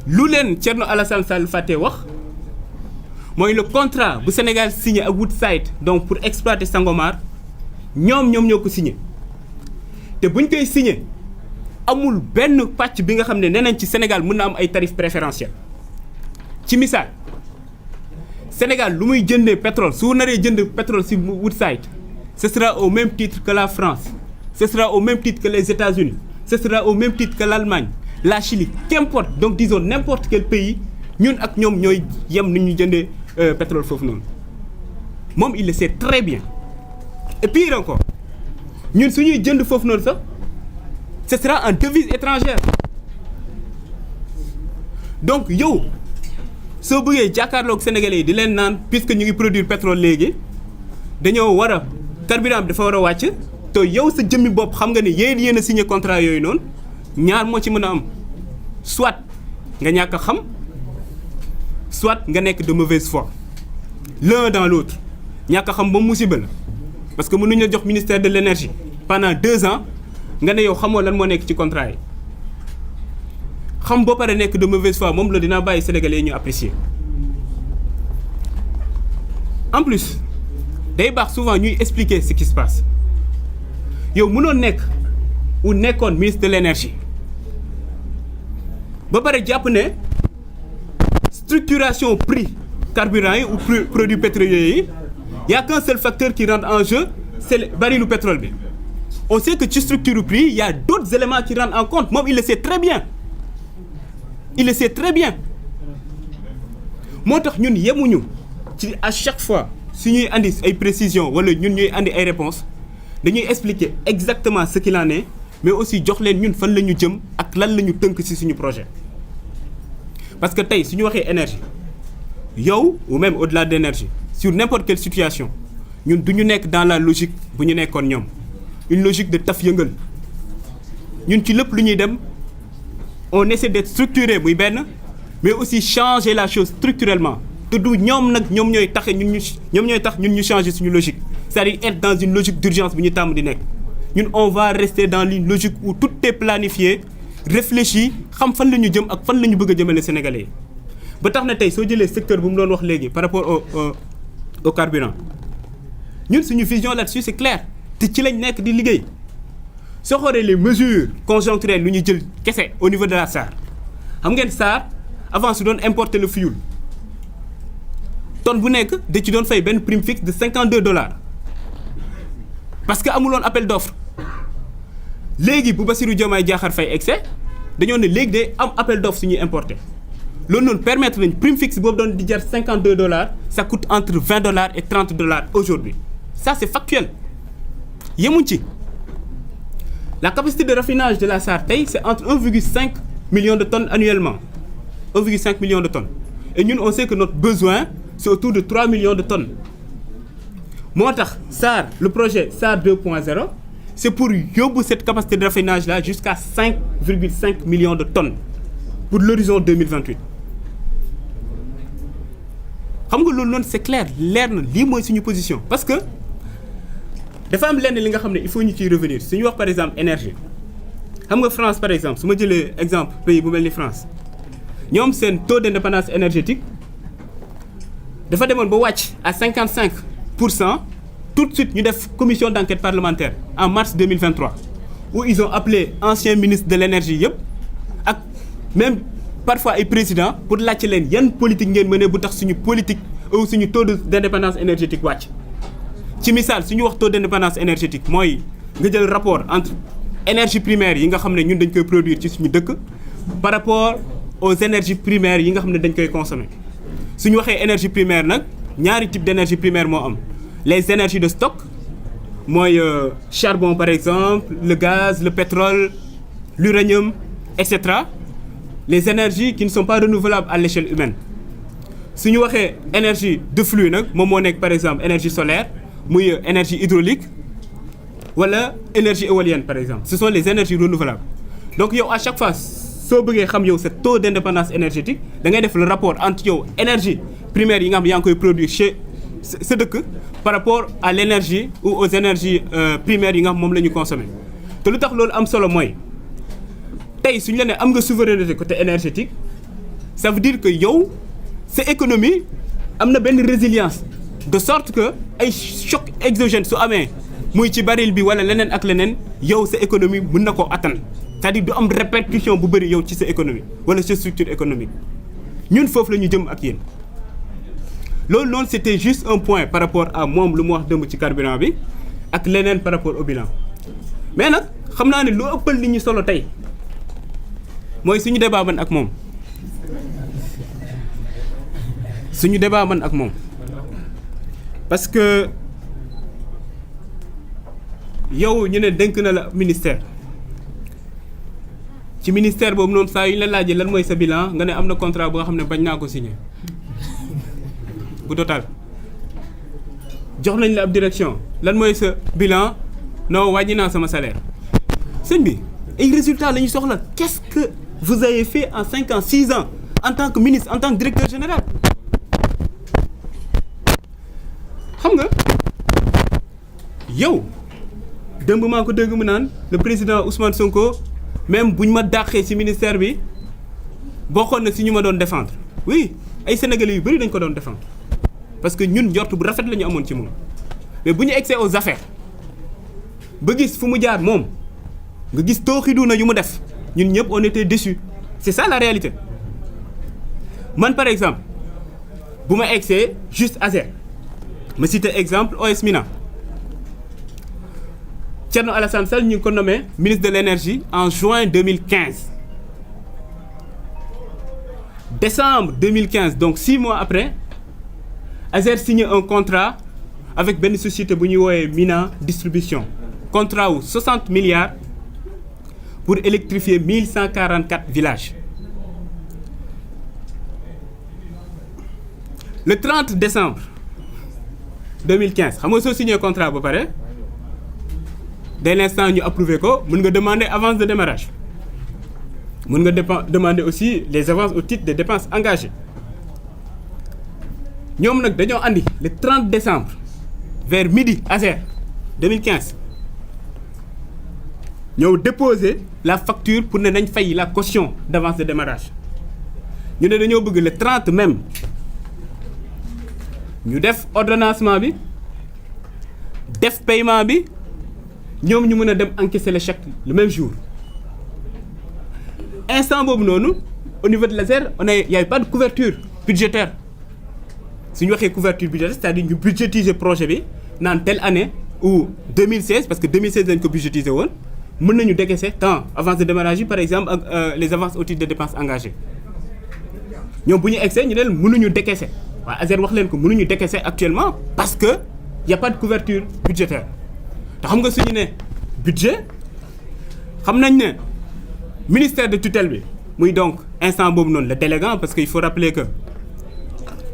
lu leen Thierno Alassane Sall fàtte wax mooy le contrat bu Sénégal signé ak Woodside donc pour exploiter Sangomar ñoom ñoo ko signé te buñ koy signé amul benn pàcc bi nga xam ne nee nañ ci Sénégal mën na am ay tarifs préférentiels ci misaal Sénégal lu muy jëndee pétrole su naree jënd pétrole ci Woodside ce sera au même titre que la France ce sera au même titre que les États-Unis ce sera au même titre que l'Allemagne la Chine qu'importe donc disons n'importe quel pays ñun ak ñoom ñooy yem ni ñu jëndee pétrole foofu noonu moom il le sait très bien et pire encore ñun suñuy jënd foofu noonu sax ce sera en devise étrangère donc yow soo bëggee jàkkaarloog sénégalais yi di leen naan puisque ñu ngi produire pétrole léegi dañoo war a carburant bi dafa war a wàcc te yow sa jëmmi bopp xam nga ne yéen a signé contrat yooyu noonu ñaar moo ci mën a am soit nga ñàkk a xam soit nga nekk de mauvaise foi l'un dans l'autre ñàkk a xam ba musiba la parce que mënuñ la jox ministère de l'énergie pendant 2 ans nga ne yow xamoo lan moo nekk ci contrat yi xam ba pare nekk de mauvaise foi moom la dinaa bàyyi sénégalais yi ñu apprécier en plus day baax souvent ñuy expliquer ce qui se passe yow mënoo nekk ou nekkoon ministre de l'énergie ba pare jàpp ne structuration prix carburant yi ou produits pétroliers yi y a qu'un seul facteur qui rentre en jeu c'est le barilu pétrole bi on sait que ci structure prix il y a d'autres éléments qui rentrent en compte moom il le sait très bien moo tax ñun yemuñu ci à chaque fois su ñuy andi ay précisions wala ñun ñuy andi ay réponses dañuy expliquer exactement ce qu'il en est mais aussi jox leen ñun fan la ñu jëm ak lan la ñu tënk ci suñu projet parce que tey su ñu waxee énergie yow ou même au-delà d'énergie sur n'importe quelle situation ñun du ñu nekk dans la logique bu ñu nekkoon ñoom une logique de taf yëngal ñun ci lépp lu ñuy dem on essaie d'être structuré muy benn mais aussi changer la chose structurellement te du ñoom nag ñoom ñooy tax ñun ñu changer suñu logique c'est-à-dire être dans une logique d'urgence bu ñu tàmm di nekk ñun on va rester dans une logique où tout est planifié réfléchi xam fan la ñu jëm ak fan la ñu bëgg a jëmale Sénégalais yi ba tax na tey soo jëlee secteur bu mu doon wax léegi par rapport au carburant ñun suñu vision là-dessus c'est clair te ci lañ nekk di liggéey soo xoolee les mesures conjoncturelles lu ñuy jël kese au niveau de la SAR xam ngeen SAR avant su doon importer le fioul tonne bu nekk da ci doon fay benn prime fixe de $52 parce que amuloon appel d'offre léegi bu Bassirou Diomaye Diakhar Faye excès dañoo ne léegi day am appel d'offre suñuy importer loolu noonu permettre nañ prime fixe boobu doon di jar $52 ça coûte entre $20 et $30 aujourd'hui ça c'est factuel yemuñ ci la capacité de raffinage de la SAR tey c'est entre 1,5 million de tonnes annuellement 1,5 million de tonnes et ñun on sait que notre besoin c'est autour de 3 millions de tonnes moo tax SAR le projet SAR 2.0 c'est pour yóbbu cette capacité de raffinage là jusqu'à 5,5 millions de tonnes pour l'horizon 2028 xam nga loolu noonu c'est clair leer na lii mooy suñu position parce que dafa am lenn li nga xam ne il faut ñu ciy revenir suñu wax par exemple énergie xam nga France par exemple su ma jëlee exemple pays bu mel ni France ñoom seen taux d'indépendance énergétique dafa demoon ba wàcc à 55% tout de suite ñu def commission d'enquête parlementaire en mars 2023 où ils ont appelé anciens ministres de l'énergie yëpp ak même parfois ay présidents pour laajte leen yan politique ngeen mëne bu tax suñu politique ou suñu taux d'indépendance énergétique wàcc ci misaal suñu wax taux d'indépendance énergétique mooy nga jël rapport entre énergie primaire yi nga xam ne ñun dañ koy produire ci suñu dëkk par rapport aux énergies primaires yi nga xam ne dañ koy consommer suñu waxee énergie primaire nag ñaari type d'énergie primaire moo am les énergies de stock mooy charbon par exemple le gaz le pétrole l'uranium etc. les énergies qui ne sont pas renouvelables à l'échelle humaine suñu waxee énergie de flux nag moom moo nekk par exemple énergie solaire muy énergie hydraulique wala énergie éolienne par exemple ce sont les énergies renouvelables donc yow à chaque fois soo bëggee xam yow sa taux d'indépendance énergétique da ngay def le rapport entre yow énergie primaire yi nga xam yaa ngi koy produire chez sa dëkk par rapport à l'énergie ou aux énergies primaires yi nga xam moom la ñu consommer te lu tax loolu am solo mooy tey suñu la ne am nga souveraineté côté énergétique ça veut dire que yow sa économie am na benn résilience de sorte que ay choc exogène su amee muy ci baril bi wala leneen ak leneen yow sa économie mën na koo attan c'est-à-dire du am répercussion bu bëri yow ci sa économie wala sa structure économique ñun foofu la ñu jëm ak yéen. loolu noonu c'était juste un point par rapport à moom lu mu wax dëmb ci carburant bi ak leneen par rapport au bilan mais nag xam naa ne lu ëppal nit ñi solo tey mooy suñu débat man ak moom parce que yow ñu ne dénk na la ministère ci ministère boobu noonu saa yu ñu la laajee lan mooy sa bilan nga ne am na contrat bu nga xam ne bañ naa ko signer bu Total jox nañ la ab direction lan mooy sa bilan non wàññi naa sama salaire sëñ bi ay résultats la ñu soxla qu'est-ce que vous avez fait en 5 ans 6 ans en tant que ministre en tant que directeur général xam nga yow démb maa ko dégg mu naan le président Ousmane Sonko même bu ñu ma dàqee ci ministère bi bokkoon na ci ñu ma doon défendre oui ay sénégalais yu bari dañ ko doon défendre parce que ñun njort bu rafet la ñu amoon ci moom mais bu ñu egsee aux affaires ba gis fu mu jaar moom nga gis tooxidu na yu mu def ñun ñëpp on était déçus c'est ça la réalité man par exemple bu ma egsee juste Azer ma cité exemple OS Mina Thierno Alassane Sall ñu ngi ko nommé ministre de l'énergie en juin 2015 décembre 2015 donc 6 mois après Azer signé un contrat avec benn société bu ñuy woowee Mina Distribution contrat wu 60 milliards pour électrifier 1144 villages le 30 décembre 2015 xam nga soo signé contrat ba pare dès l'instant ñu approuvé ko mën nga demander avance de démarrage mën nga demander aussi les avances au titre des dépenses engagées ñoom nag dañoo andi le 30 décembre vers midi Azer 2015 ñëw déposer la facture pour ne nañ fay la caution d'avance de démarrage ñu ne dañoo bëgg le 30 même ñu def ordonnancement bi def paiement bi ñoom ñu mën a dem encaisser le chèque le même jour instant boobu noonu au niveau de l'Azer il y avait pas de couverture budgétaire su ñu waxee couverture budgétaire c'est-à-dire ñu budgétiser projet bi naan telle année ou 2016 parce que 2016 dañ ko budgétiser woon mën nañu décaisser tant avance de démarrage yi par exemple ak les avances au titre de dépenses engagées ñoom bu ñu egsee ñu leen mënuñu décaisser waaye Azer wax leen ko mënuñu décaisser actuellement parce que y a pas de couverture budgétaire te xam nga suñu ne budget xam nañ ne ministère de tutelle bi muy donc instant boobu noonu le délégant parce que il faut rappeler que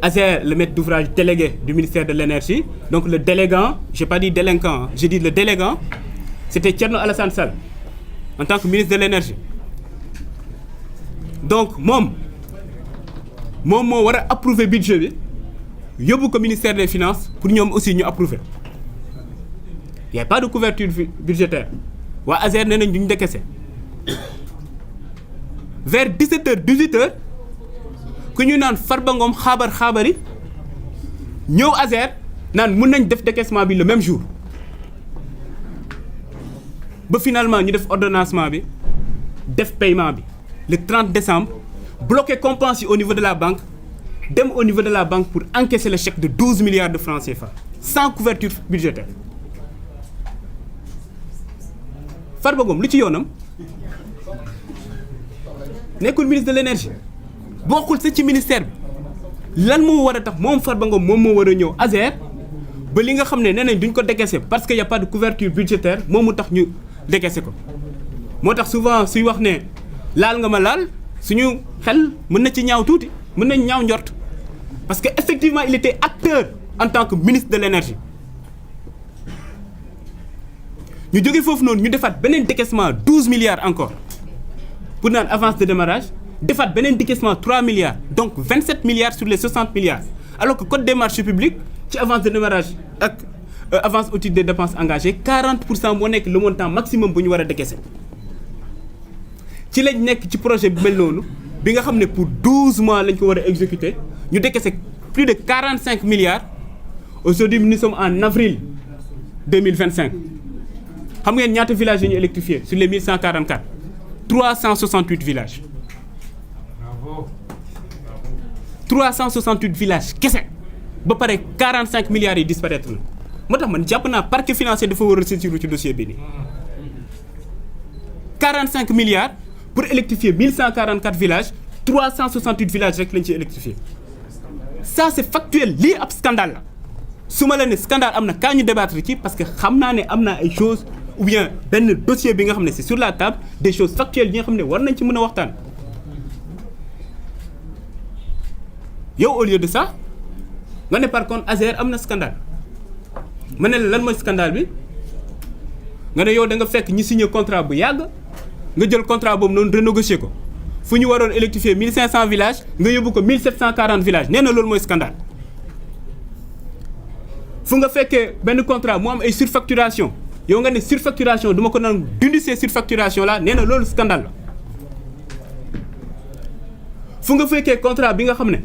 Azer le maître d'ouvrage délégué du ministère de l'énergie donc le délégant j'ai pas dit délinquant j'ai dit le délégant c'était Thierno Alassane Sall en tant que ministre de l'énergie donc moom moo war a approuver budget bi yóbbu ko ministère des finances pour ñoom aussi ñu approuver y a pas de couverture budgétaire waa Azer nee nañ duñ décaisser vers 17h 18h ku ñu naan Farba Ngom xaabari ñëw Azer naan mun nañ def décaissement bi le même jour ba finalement ñu def ordonnancement bi def paiement bi le 30 décembre bloqué compense yi au niveau de la banque dem au niveau de la banque pour encaisser le chèque de 12 milliards de francs CFA sans couverture budgétaire Farba Ngom lu ci yoonam nekkul ministre de l'énergie bokkul sa ci ministère bi lan moo war a tax moom Farba Ngom moom moo war a ñëw Azer ba li nga xam ne nee nañ duñ ko décaisser parce que y a pas de couverture budgétaire moom mu tax ñu décaisser ko moo tax souvent suy wax ne laal nga ma laal suñu xel mën na ci ñaaw tuuti mën nañ ñaaw njort parce que effectivement il était acteur en tant que ministre de l'énergie ñu jógee foofu noonu ñu defaat beneen décaissement 12 milliards encore pour naan avance de démarrage defaat beneen décaissement 3 milliards donc 27 milliards sur les 60 milliards alors que code des marchés publics ci avance de démarrage ak avance au titre des dépenses engagées 40% moo nekk le montant maximum bu ñu war a décaisser ci lañ nekk ci projet bi mel noonu bi nga xam ne pour 12 mois lañ ko war a exécuter ñu décaissé plus de 45 milliards aujourd'hui nous sommes en avril 2025 xam ngeen ñaata villages yi ñu électrifié sur les 1144 368 villages. Bravo. 368 villages kese ba pare 45 milliards yi disparaître na moo tax man jàpp naa parquet financier dafa war a saisir ci dossier bi nii 45 milliards pour électrifier 1144 villages 368 villages rek lañ ci électrifié ça c'est factuel lii ab scandale la su ma la ne scandale am na kaa ñu débattre ci parce que xam naa ne am na ay choses ou bien benn dossier bi nga xam ne c'est sur la table des choses factuelles yi nga xam ne war nañ ci mën a waxtaan yow au lieu de ça nga ne par contre Azer am na scandale ma ne la lan mooy scandale bi nga ne yow da nga fekk ñi signé contrat bu yàgg nga jël contrat boobu noonu renégocier ko fu ñu waroon électrifier 1500 villages nga yóbbu ko 1740 villages nee na loolu mooy scandale fu nga fekkee benn contrat mu am ay surfacturation yow nga ne surfacturation duma ko naan dindi ces surfacturation là nee na loolu scandale la fu nga fekkee contrat bi nga xam ne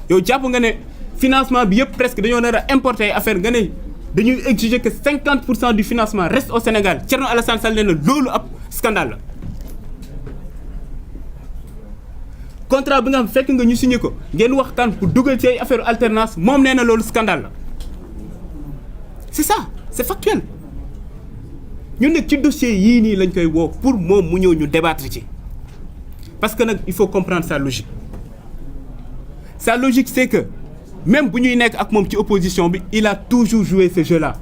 yow jàpp nga ne financement bi yëpp presque dañoo nar a importer affaire nga ne dañuy exiger que 50% du financement reste au Sénégal Thierno Alassane Sall nee na loolu ab scandale la contrat bi nga xam fekk nga ñu signé ko ngeen waxtaan pour dugal ci ay affaire alternance moom nee na loolu scandale la c'est ça c'est factuel ñun nag ci dossier yii nii lañ koy woo pour moom mu ñëw ñu débattre ci parce que nag il faut comprendre sa logique c'est que même bu ñuy nekk ak moom ci opposition bi il a toujours joué ce jeu là